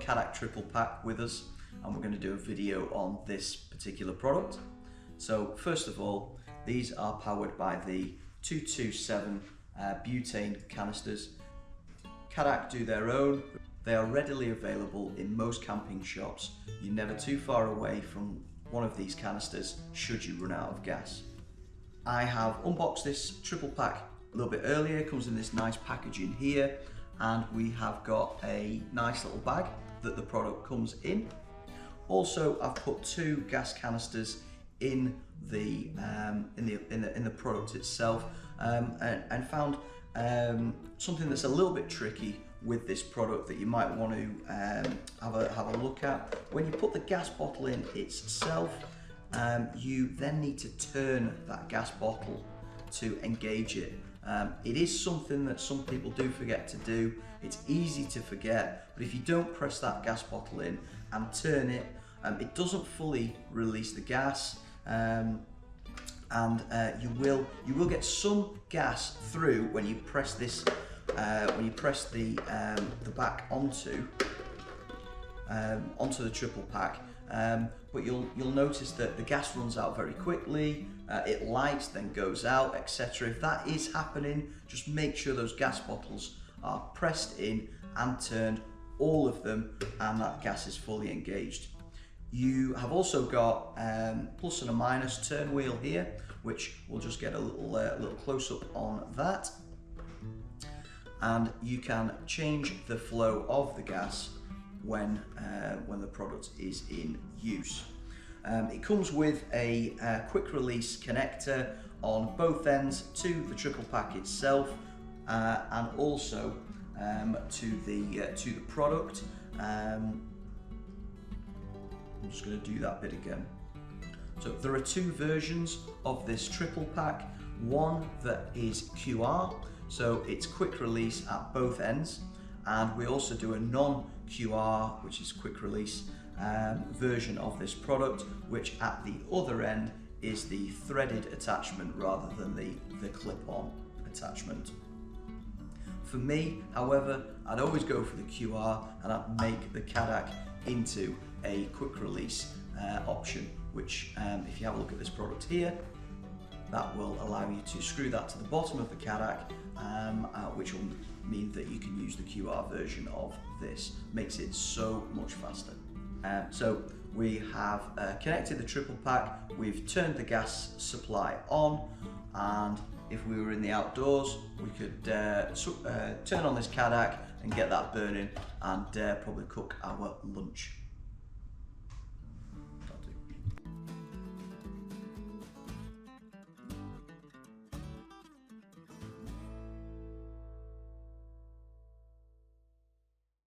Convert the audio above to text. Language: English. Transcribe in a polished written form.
CADAC Triple PAK with us, and we're going to do a video on this particular product. So first of all, these are powered by the 227 butane canisters. CADAC do their own. They are readily available in most camping shops. You're never too far away from one of these canisters should you run out of gas. I have unboxed this triple pack a little bit earlier. It comes in this nice packaging here, and we have got a nice little bag that the product comes in. Also, I've put 2 gas canisters in the product itself, and found something that's a little bit tricky with this product that you might want to have a look at. When you put the gas bottle in itself, you then need to turn that gas bottle to engage it. It is something that some people do forget to do. It's easy to forget, but if you don't press that gas bottle in and turn it, it doesn't fully release the gas, and you will get some gas through when you press this. When you press the back onto the triple pack, but you'll notice that the gas runs out very quickly. It lights, then goes out, etc. If that is happening, just make sure those gas bottles are pressed in and turned, all of them, and that gas is fully engaged. You have also got plus and a minus turn wheel here, which we'll just get a little close up on that. And you can change the flow of the gas when the product is in use. It comes with a quick release connector on both ends to the triple pack itself, and also to the product. I'm just going to do that bit again. So there are 2 versions of this triple pack. One that is QR, so it's quick release at both ends, and we also do a non-QR, which is quick release version of this product, which at the other end is the threaded attachment rather than the clip-on attachment. For me, however, I'd always go for the QR, and I'd make the CADAC into a quick release option, which if you have a look at this product here, that will allow you to screw that to the bottom of the CADAC, which will mean that you can use the QR version of this. Makes it so much faster. So we have connected the triple pack, we've turned the gas supply on, and if we were in the outdoors, we could turn on this CADAC and get that burning, and probably cook our lunch.